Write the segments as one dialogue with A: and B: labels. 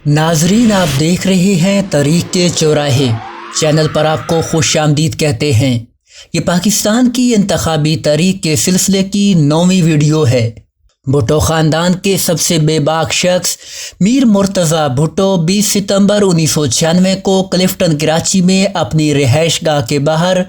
A: ناظرین، آپ دیکھ رہے ہیں تاریخ کے چوراہے چینل پر آپ کو خوش آمدید کہتے ہیں۔ یہ پاکستان کی انتخابی تاریخ کے سلسلے کی 9ویں ویڈیو ہے۔ بھٹو خاندان کے سب سے بے باک شخص میر مرتضیٰ بھٹو 20 ستمبر 1996 کو کلفٹن کراچی میں اپنی رہائش گاہ کے باہر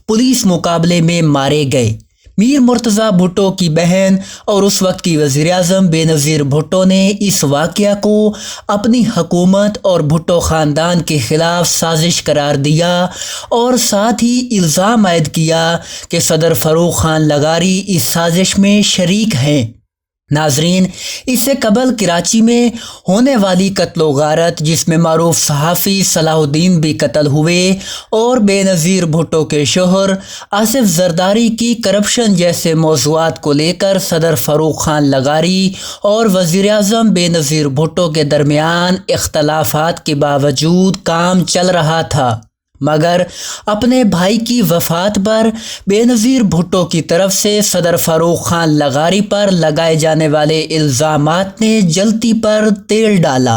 A: پولیس مقابلے میں مارے گئے۔ میر مرتضیٰ بھٹو کی بہن اور اس وقت کی وزیر اعظم بے نظیر بھٹو نے اس واقعہ کو اپنی حکومت اور بھٹو خاندان کے خلاف سازش قرار دیا اور ساتھ ہی الزام عائد کیا کہ صدر فاروق خان لغاری اس سازش میں شریک ہیں۔ ناظرین، اس سے قبل کراچی میں ہونے والی قتل و غارت، جس میں معروف صحافی صلاح الدین بھی قتل ہوئے، اور بے نظیر بھٹو کے شوہر آصف زرداری کی کرپشن جیسے موضوعات کو لے کر صدر فاروق خان لغاری اور وزیر اعظم بے نظیر بھٹو کے درمیان اختلافات کے باوجود کام چل رہا تھا، مگر اپنے بھائی کی وفات پر بے نظیر بھٹو کی طرف سے صدر فاروق خان لغاری پر لگائے جانے والے الزامات نے جلتی پر تیل ڈالا۔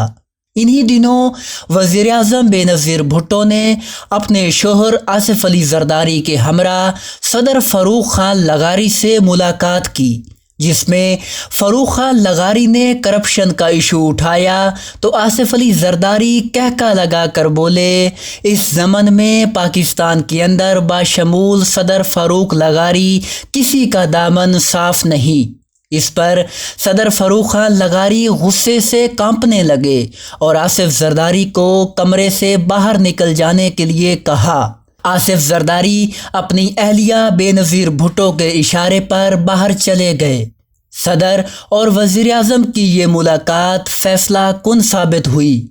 A: انہی دنوں وزیر اعظم بے نظیر بھٹو نے اپنے شوہر آصف علی زرداری کے ہمراہ صدر فاروق خان لغاری سے ملاقات کی، جس میں فاروق خان لغاری نے کرپشن کا ایشو اٹھایا تو آصف علی زرداری کہکا لگا کر بولے، اس زمن میں پاکستان کے اندر باشمول صدر فاروق لغاری کسی کا دامن صاف نہیں۔ اس پر صدر فاروق خان لغاری غصے سے کانپنے لگے اور آصف زرداری کو کمرے سے باہر نکل جانے کے لیے کہا۔ آصف زرداری اپنی اہلیہ بے نظیر بھٹو کے اشارے پر باہر چلے گئے۔ صدر اور وزیر اعظم کی یہ ملاقات فیصلہ کن ثابت ہوئی۔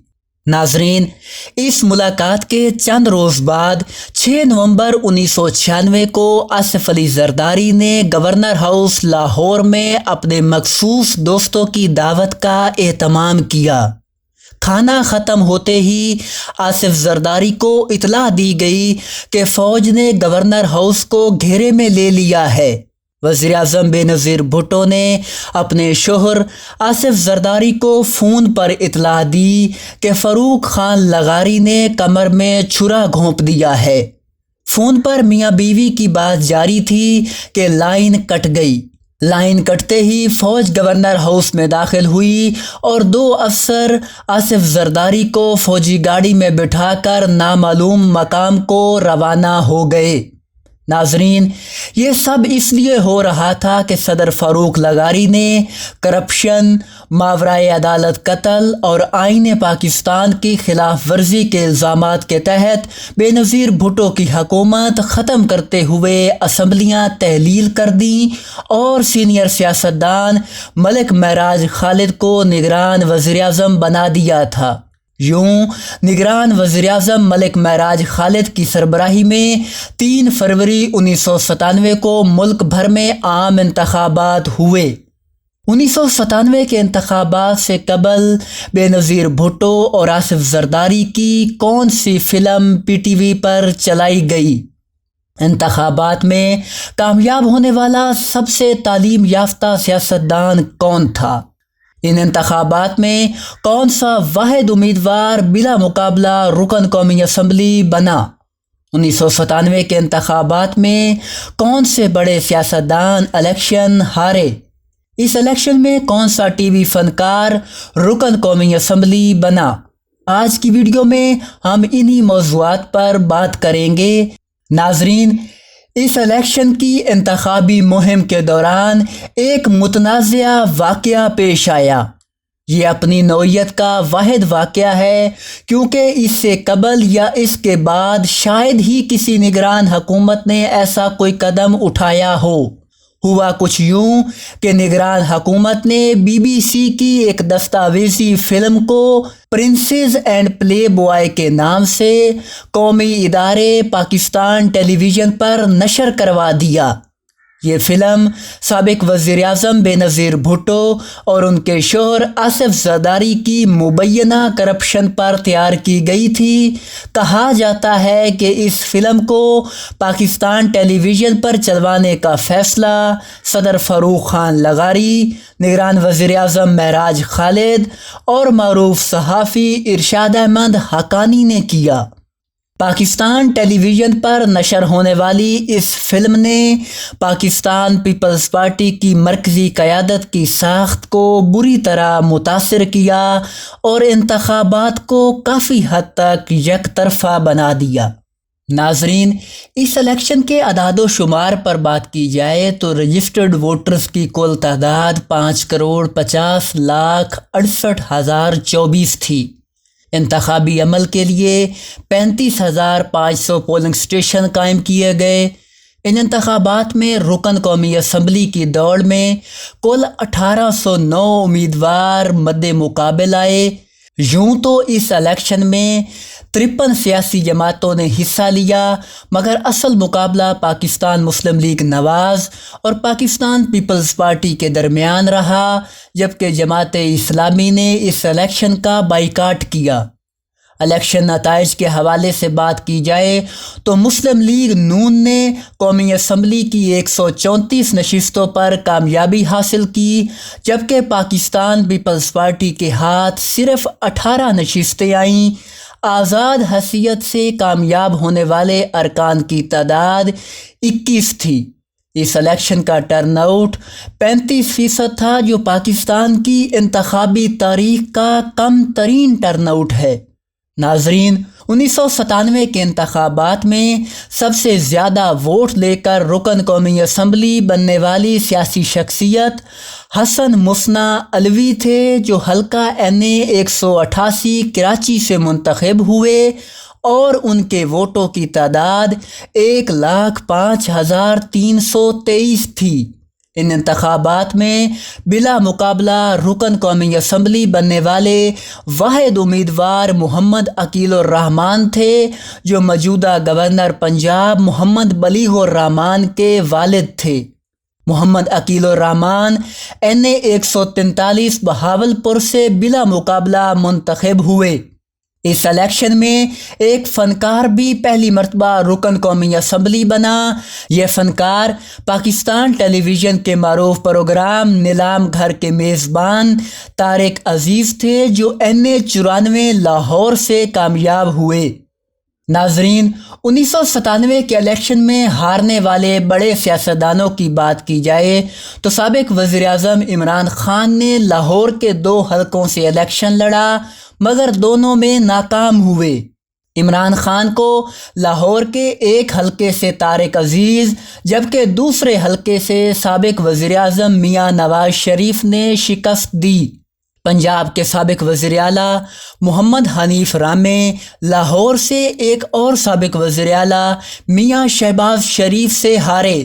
A: ناظرین، اس ملاقات کے چند روز بعد 6 نومبر 1996 کو آصف علی زرداری نے گورنر ہاؤس لاہور میں اپنے مخصوص دوستوں کی دعوت کا اہتمام کیا۔ کھانا ختم ہوتے ہی آصف زرداری کو اطلاع دی گئی کہ فوج نے گورنر ہاؤس کو گھیرے میں لے لیا ہے۔ وزیر اعظم بے نظیر بھٹو نے اپنے شوہر آصف زرداری کو فون پر اطلاع دی کہ فاروق خان لغاری نے کمر میں چھرا گھونپ دیا ہے۔ فون پر میاں بیوی کی بات جاری تھی کہ لائن کٹ گئی۔ لائن کٹتے ہی فوج گورنر ہاؤس میں داخل ہوئی اور 2 افسر آصف زرداری کو فوجی گاڑی میں بٹھا کر نامعلوم مقام کو روانہ ہو گئے۔ ناظرین، یہ سب اس لیے ہو رہا تھا کہ صدر فاروق لغاری نے کرپشن، ماورائے عدالت قتل اور آئین پاکستان کی خلاف ورزی کے الزامات کے تحت بے نظیر بھٹو کی حکومت ختم کرتے ہوئے اسمبلیاں تحلیل کر دیں اور سینئر سیاستدان ملک معراج خالد کو نگران وزیر اعظم بنا دیا تھا۔ یوں نگران وزیر اعظم ملک معراج خالد کی سربراہی میں 3 فروری 1997 کو ملک بھر میں عام انتخابات ہوئے۔ 1997 کے انتخابات سے قبل بے نظیر بھٹو اور آصف زرداری کی کون سی فلم پی ٹی وی پر چلائی گئی؟ انتخابات میں کامیاب ہونے والا سب سے تعلیم یافتہ سیاستدان کون تھا؟ ان انتخابات میں کون سا واحد امیدوار بلا مقابلہ رکن قومی اسمبلی بنا؟ 1997 کے انتخابات میں کون سے بڑے سیاستدان الیکشن ہارے؟ اس الیکشن میں کون سا ٹی وی فنکار رکن قومی اسمبلی بنا؟ آج کی ویڈیو میں ہم انہی موضوعات پر بات کریں گے۔ ناظرین، اس الیکشن کی انتخابی مہم کے دوران ایک متنازع واقعہ پیش آیا۔ یہ اپنی نوعیت کا واحد واقعہ ہے، کیونکہ اس سے قبل یا اس کے بعد شاید ہی کسی نگران حکومت نے ایسا کوئی قدم اٹھایا ہو۔ ہوا کچھ یوں کہ نگران حکومت نے بی بی سی کی ایک دستاویزی فلم کو پرنسز اینڈ پلے بوائے کے نام سے قومی ادارے پاکستان ٹیلی ویژن پر نشر کروا دیا۔ یہ فلم سابق وزیر اعظم بے نظیر بھٹو اور ان کے شوہر آصف زرداری کی مبینہ کرپشن پر تیار کی گئی تھی۔ کہا جاتا ہے کہ اس فلم کو پاکستان ٹیلی ویژن پر چلوانے کا فیصلہ صدر فاروق خان لغاری، نگران وزیر اعظم معراج خالد اور معروف صحافی ارشاد احمد حقانی نے کیا۔ پاکستان ٹیلی ویژن پر نشر ہونے والی اس فلم نے پاکستان پیپلز پارٹی کی مرکزی قیادت کی ساخت کو بری طرح متاثر کیا اور انتخابات کو کافی حد تک یک طرفہ بنا دیا۔ ناظرین، اس الیکشن کے اعداد و شمار پر بات کی جائے تو رجسٹرڈ ووٹرز کی کل تعداد 5,50,68,024 تھی۔ انتخابی عمل کے لیے 35,500 پولنگ اسٹیشن قائم کیے گئے۔ ان انتخابات میں رکن قومی اسمبلی کی دوڑ میں کل 1,809 امیدوار مد مقابل آئے۔ یوں تو اس الیکشن میں 53 سیاسی جماعتوں نے حصہ لیا، مگر اصل مقابلہ پاکستان مسلم لیگ نواز اور پاکستان پیپلز پارٹی کے درمیان رہا، جبکہ جماعت اسلامی نے اس الیکشن کا بائیکاٹ کیا۔ الیکشن نتائج کے حوالے سے بات کی جائے تو مسلم لیگ نون نے قومی اسمبلی کی 134 نشستوں پر کامیابی حاصل کی، جبکہ پاکستان پیپلز پارٹی کے ہاتھ صرف 18 نشستیں آئیں۔ آزاد حیثیت سے کامیاب ہونے والے ارکان کی تعداد 21 تھی۔ اس الیکشن کا ٹرن آؤٹ 35% تھا، جو پاکستان کی انتخابی تاریخ کا کم ترین ٹرن آؤٹ ہے۔ ناظرین، 1997 کے انتخابات میں سب سے زیادہ ووٹ لے کر رکن قومی اسمبلی بننے والی سیاسی شخصیت حسن مثنیٰ علوی تھے، جو حلقہ NA 188 کراچی سے منتخب ہوئے اور ان کے ووٹوں کی تعداد 1,05,323 تھی۔ ان انتخابات میں بلا مقابلہ رکن قومی اسمبلی بننے والے واحد امیدوار محمد عقیل الرحمان تھے، جو موجودہ گورنر پنجاب محمد بلیغ الرحمان کے والد تھے۔ محمد عقیل الرحمان NA 143 بہاولپور سے بلا مقابلہ منتخب ہوئے۔ اس الیکشن میں ایک فنکار بھی پہلی مرتبہ رکن قومی اسمبلی بنا۔ یہ فنکار پاکستان ٹیلی ویژن کے معروف پروگرام نیلام گھر کے میزبان طارق عزیز تھے، جو NA 94 لاہور سے کامیاب ہوئے۔ ناظرین، 1997 کے الیکشن میں ہارنے والے بڑے سیاستدانوں کی بات کی جائے تو سابق وزیر اعظم عمران خان نے لاہور کے 2 حلقوں سے الیکشن لڑا، مگر دونوں میں ناکام ہوئے۔ عمران خان کو لاہور کے ایک حلقے سے طارق عزیز، جبکہ دوسرے حلقے سے سابق وزیر اعظم میاں نواز شریف نے شکست دی۔ پنجاب کے سابق وزیر اعلیٰ محمد حنیف رامے لاہور سے ایک اور سابق وزیر اعلیٰ میاں شہباز شریف سے ہارے۔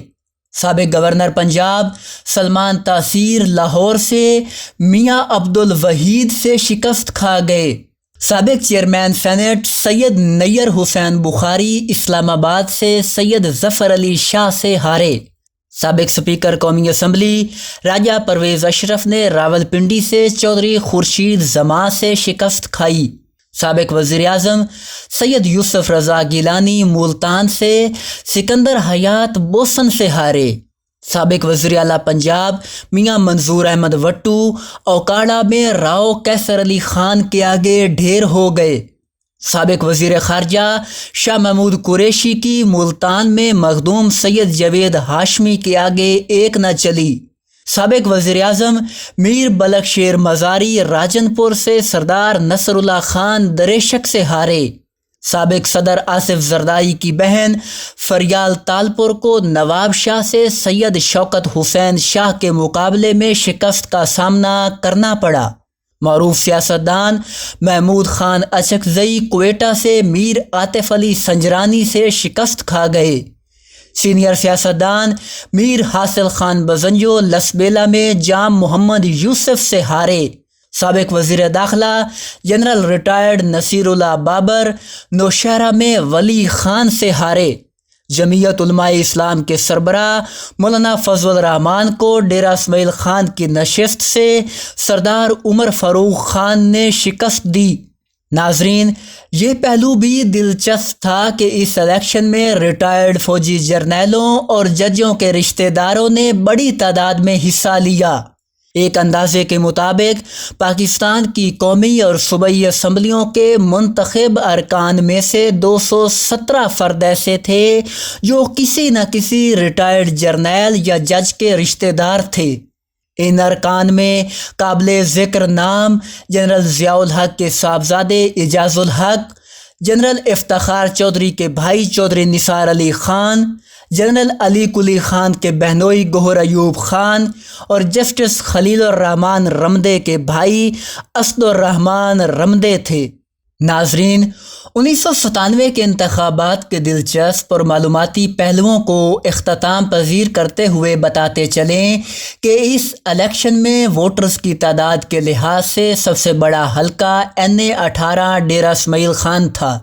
A: سابق گورنر پنجاب سلمان تاثیر لاہور سے میاں عبدالوحید سے شکست کھا گئے۔ سابق چیئرمین سینٹ سید نیر حسین بخاری اسلام آباد سے سید ظفر علی شاہ سے ہارے۔ سابق سپیکر قومی اسمبلی راجہ پرویز اشرف نے راولپنڈی سے چودھری خورشید زماں سے شکست کھائی۔ سابق وزیر اعظم سید یوسف رضا گیلانی ملتان سے سکندر حیات بوسن سے ہارے۔ سابق وزیر اعلیٰ پنجاب میاں منظور احمد وٹو اوکاڑا میں راؤ کیسر علی خان کے آگے ڈھیر ہو گئے۔ سابق وزیر خارجہ شاہ محمود قریشی کی ملتان میں مخدوم سید جاوید ہاشمی کے آگے ایک نہ چلی۔ سابق وزیر اعظم میر بلخ شیر مزاری راجن پور سے سردار نصر اللہ خان دریشک سے ہارے۔ سابق صدر آصف زرداری کی بہن فریال تالپور کو نواب شاہ سے سید شوکت حسین شاہ کے مقابلے میں شکست کا سامنا کرنا پڑا۔ معروف سیاستدان محمود خان اچکزئی کوئٹہ سے میر عاطف علی سنجرانی سے شکست کھا گئے۔ سینئر سیاستدان میر حاصل خان بزنجو لسبیلا میں جام محمد یوسف سے ہارے۔ سابق وزیر داخلہ جنرل ریٹائرڈ نصیر اللہ بابر نوشہرہ میں ولی خان سے ہارے، جمعیت علماء اسلام کے سربراہ مولانا فضل الرحمان کو ڈیرہ اسماعیل خان کی نشست سے سردار عمر فاروق خان نے شکست دی۔ ناظرین، یہ پہلو بھی دلچسپ تھا کہ اس الیکشن میں ریٹائرڈ فوجی جرنیلوں اور ججوں کے رشتہ داروں نے بڑی تعداد میں حصہ لیا۔ ایک اندازے کے مطابق پاکستان کی قومی اور صوبائی اسمبلیوں کے منتخب ارکان میں سے 217 فرد ایسے تھے جو کسی نہ کسی ریٹائرڈ جرنیل یا جج کے رشتہ دار تھے۔ ان ارکان میں قابل ذکر نام جنرل ضیاء الحق کے صاحبزادے اعجاز الحق، جنرل افتخار چودھری کے بھائی چودھری نثار علی خان، جنرل علی کلی خان کے بہنوئی گوہر ایوب خان اور جسٹس خلیل الرحمان رمدے کے بھائی اسد الرحمان رمدے تھے۔ ناظرین، 1997 کے انتخابات کے دلچسپ اور معلوماتی پہلوؤں کو اختتام پذیر کرتے ہوئے بتاتے چلیں کہ اس الیکشن میں ووٹرز کی تعداد کے لحاظ سے سب سے بڑا حلقہ NA 18 ڈیرہ اسماعیل خان تھا۔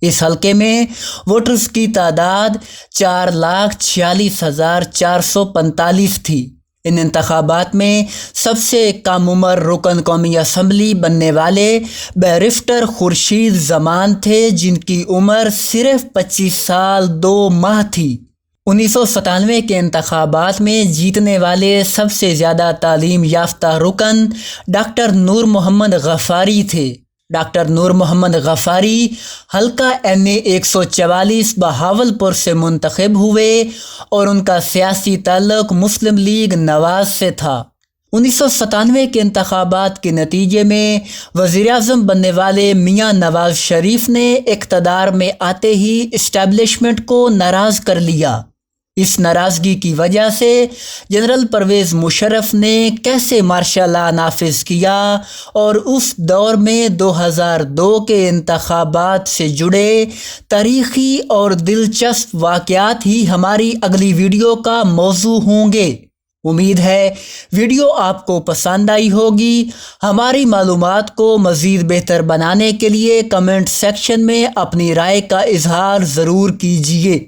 A: اس حلقے میں ووٹرز کی تعداد 4,46,445 تھی۔ ان انتخابات میں سب سے کم عمر رکن قومی اسمبلی بننے والے بیرسٹر خورشید زمان تھے، جن کی عمر صرف 25 سال 2 ماہ تھی۔ 1997 کے انتخابات میں جیتنے والے سب سے زیادہ تعلیم یافتہ رکن ڈاکٹر نور محمد غفاری تھے۔ ڈاکٹر نور محمد غفاری حلقہ NA 144 بہاولپور سے منتخب ہوئے اور ان کا سیاسی تعلق مسلم لیگ نواز سے تھا۔ 1997 کے انتخابات کے نتیجے میں وزیر اعظم بننے والے میاں نواز شریف نے اقتدار میں آتے ہی اسٹیبلشمنٹ کو ناراض کر لیا۔ اس ناراضگی کی وجہ سے جنرل پرویز مشرف نے کیسے مارشل لا نافذ کیا اور اس دور میں 2002 کے انتخابات سے جڑے تاریخی اور دلچسپ واقعات ہی ہماری اگلی ویڈیو کا موضوع ہوں گے۔ امید ہے ویڈیو آپ کو پسند آئی ہوگی۔ ہماری معلومات کو مزید بہتر بنانے کے لیے کمنٹ سیکشن میں اپنی رائے کا اظہار ضرور کیجیے۔